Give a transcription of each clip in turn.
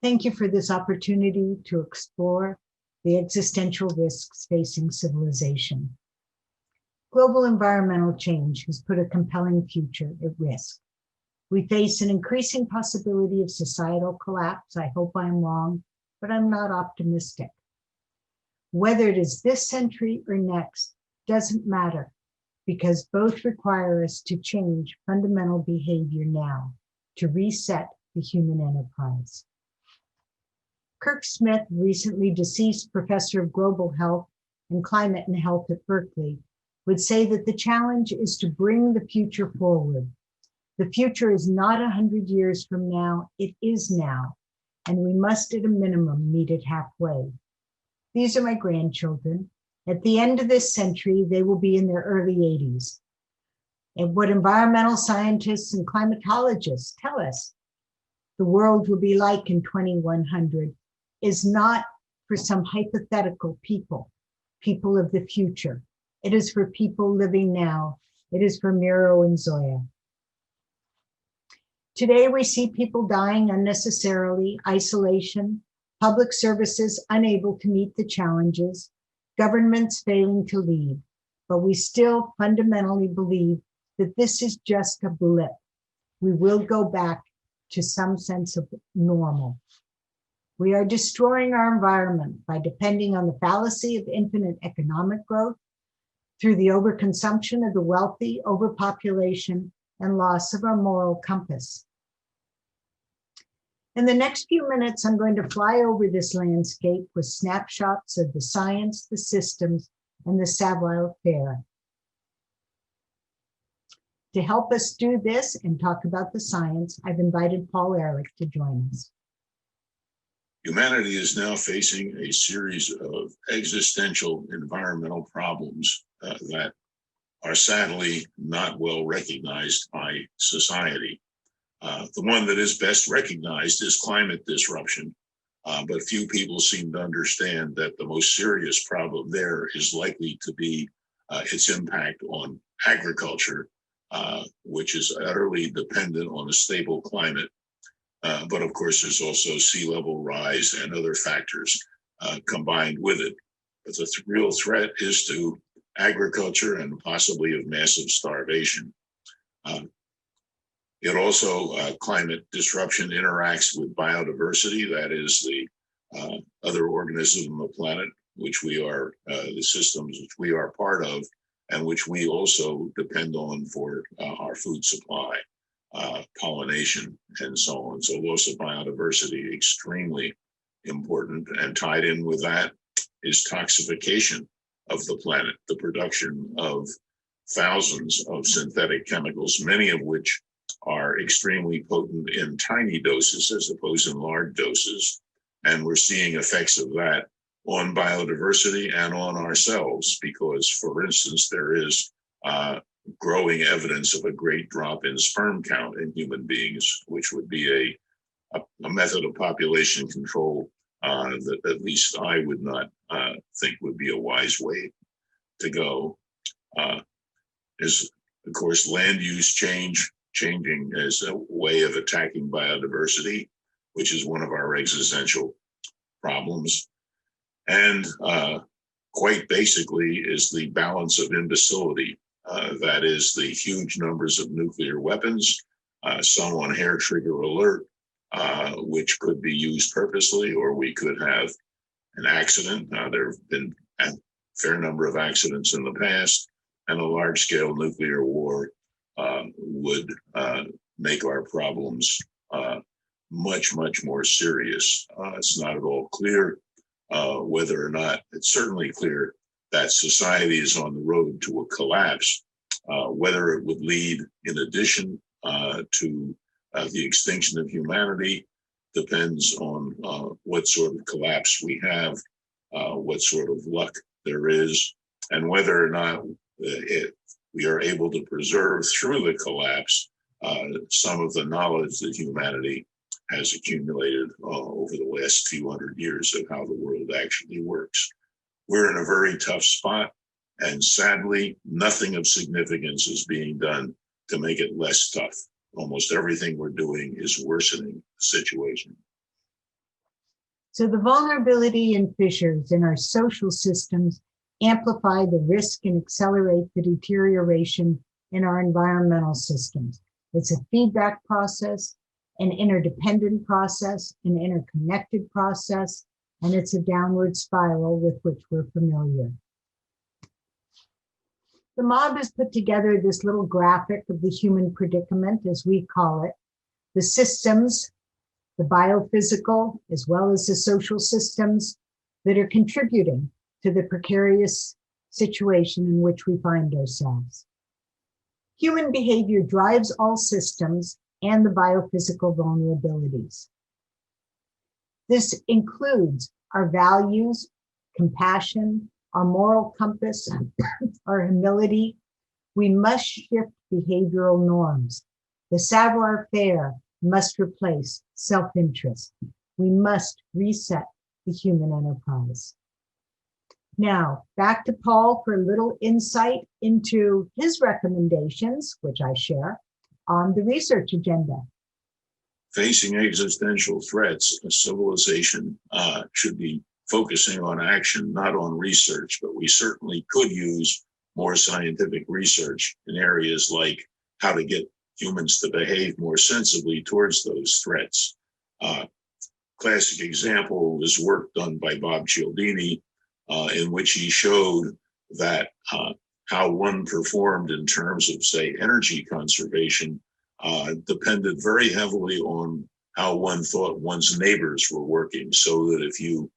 Thank you for this opportunity to explore the existential risks facing civilization. Global environmental change has put a compelling future at risk. We face an increasing possibility of societal collapse. I hope I'm wrong, but I'm not optimistic. Whether it is this century or next doesn't matter, because both require us to change fundamental behavior now to reset the human enterprise. Kirk Smith, recently deceased professor of global health and climate and health at Berkeley, would say that the challenge is to bring the future forward. The future is not 100 years from now, it is now, and we must at a minimum meet it halfway. These are my grandchildren. At the end of this century, they will be in their early 80s. And what environmental scientists and climatologists tell us the world will be like in 2100 is not for some hypothetical people of the future. It is for people living now. It is for Miro and Zoya. Today, we see people dying unnecessarily, isolation, public services unable to meet the challenges, governments failing to lead, but we still fundamentally believe that this is just a blip. We will go back to some sense of normal. We are destroying our environment by depending on the fallacy of infinite economic growth, through the overconsumption of the wealthy, overpopulation, and loss of our moral compass. In the next few minutes, I'm going to fly over this landscape with snapshots of the science, the systems, and the savoir-faire. To help us do this and talk about the science, I've invited Paul Ehrlich to join us. Humanity is now facing a series of existential environmental problems that are sadly not well recognized by society. The one that is best recognized is climate disruption, but few people seem to understand that the most serious problem there is likely to be its impact on agriculture, which is utterly dependent on a stable climate. But of course, there's also sea level rise and other factors combined with it. But the real threat is to agriculture and possibly of massive starvation. It also, climate disruption interacts with biodiversity, that is the other organisms on the planet, which we are, the systems which we are part of, and which we also depend on for our food supply, pollination, and so on. So loss of biodiversity, extremely important, and tied in with that is toxification of the planet, the production of thousands of synthetic chemicals, many of which are extremely potent in tiny doses as opposed to large doses. And we're seeing effects of that on biodiversity and on ourselves, because, for instance, there is growing evidence of a great drop in sperm count in human beings, which would be a method of population control that at least I would not think would be a wise way to go. Is, of course, land use changing as a way of attacking biodiversity, which is one of our existential problems. And quite basically is the balance of imbecility. That is the huge numbers of nuclear weapons, some on hair trigger alert, which could be used purposely, or we could have an accident. There have been a fair number of accidents in the past, and a large-scale nuclear war would make our problems much, much more serious. It's not at all clear whether or not, it's certainly clear that society is on the road to a collapse. Whether it would lead, in addition to the extinction of humanity, depends on what sort of collapse we have, what sort of luck there is, and whether or not we are able to preserve through the collapse some of the knowledge that humanity has accumulated over the last few hundred years of how the world actually works. We're in a very tough spot, and sadly, nothing of significance is being done to make it less tough. Almost everything we're doing is worsening the situation. So the vulnerability and fissures in our social systems amplify the risk and accelerate the deterioration in our environmental systems. It's a feedback process, an interdependent process, an interconnected process, and it's a downward spiral with which we're familiar. The MAHB has put together this little graphic of the human predicament, as we call it, the systems, the biophysical, as well as the social systems that are contributing to the precarious situation in which we find ourselves. Human behavior drives all systems and the biophysical vulnerabilities. This includes our values, compassion, our moral compass, our humility. We must shift behavioral norms. The savoir-faire must replace self-interest. We must reset the human enterprise. Now, back to Paul for a little insight into his recommendations, which I share, on the research agenda. Facing existential threats, a civilization should be focusing on action, not on research, but we certainly could use more scientific research in areas like how to get humans to behave more sensibly towards those threats. Classic example is work done by Bob Cialdini, in which he showed that how one performed in terms of, say, energy conservation depended very heavily on how one thought one's neighbors were working. So that if you,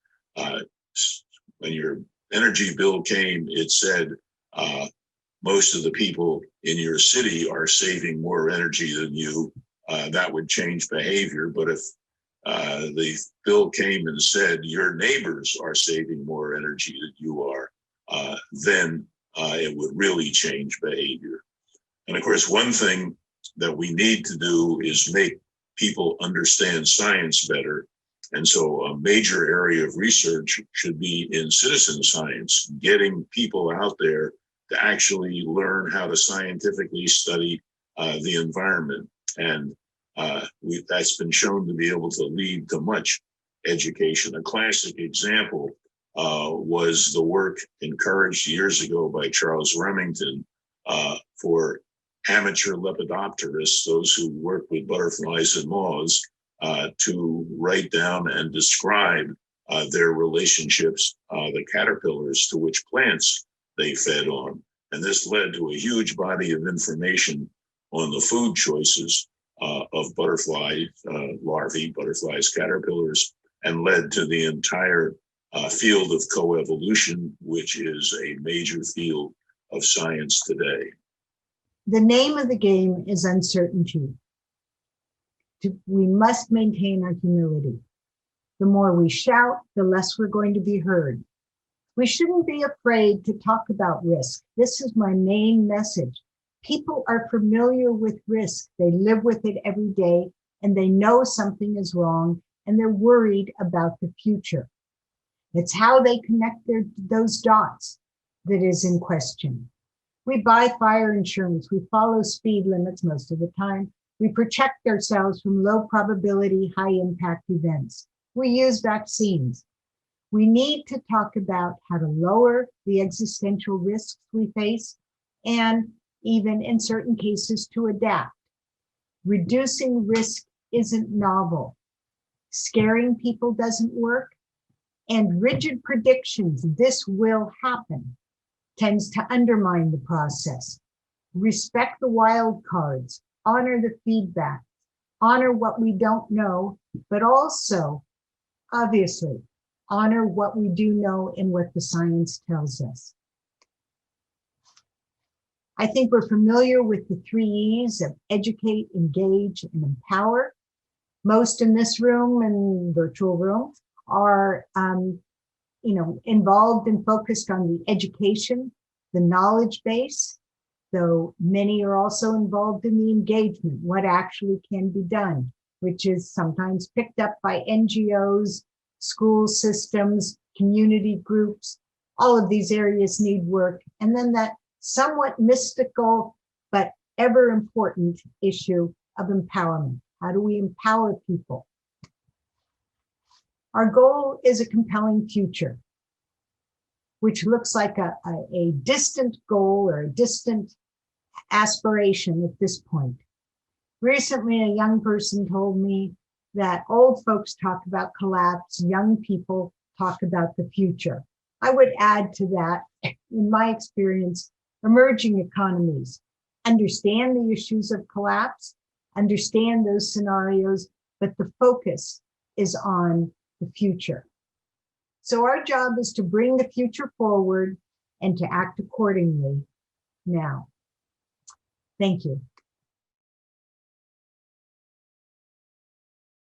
when your energy bill came, it said most of the people in your city are saving more energy than you, that would change behavior. But if the bill came and said your neighbors are saving more energy than you are, then it would really change behavior. And of course, one thing that we need to do is make people understand science better. And so a major area of research should be in citizen science, getting people out there to actually learn how to scientifically study the environment. And that's been shown to be able to lead to much education. A classic example was the work encouraged years ago by Charles Remington for amateur lepidopterists, those who work with butterflies and moths, to write down and describe their relationships, the caterpillars to which plants they fed on. And this led to a huge body of information on the food choices of butterfly larvae, butterflies, caterpillars, and led to the entire field of coevolution, which is a major field of science today. The name of the game is uncertainty. We must maintain our humility. The more we shout, the less we're going to be heard. We shouldn't be afraid to talk about risk. This is my main message. People are familiar with risk. They live with it every day, and they know something is wrong, and they're worried about the future. It's how they connect those dots that is in question. We buy fire insurance. We follow speed limits most of the time. We protect ourselves from low probability, high impact events. We use vaccines. We need to talk about how to lower the existential risks we face, and even in certain cases to adapt. Reducing risk isn't novel. Scaring people doesn't work. And rigid predictions, this will happen, tends to undermine the process. Respect the wild cards, honor the feedback, honor what we don't know, but also, obviously, honor what we do know and what the science tells us. I think we're familiar with the 3 E's of educate, engage, and empower. Most in this room and virtual room are involved and focused on the education, the knowledge base, though many are also involved in the engagement, what actually can be done, which is sometimes picked up by NGOs, school systems, community groups. All of these areas need work. And then that somewhat mystical, but ever important issue of empowerment. How do we empower people? Our goal is a compelling future, which looks like a distant goal or a distant aspiration at this point. Recently, a young person told me that old folks talk about collapse, young people talk about the future. I would add to that, in my experience, emerging economies understand the issues of collapse, understand those scenarios, but the focus is on the future. So our job is to bring the future forward and to act accordingly now. Thank you.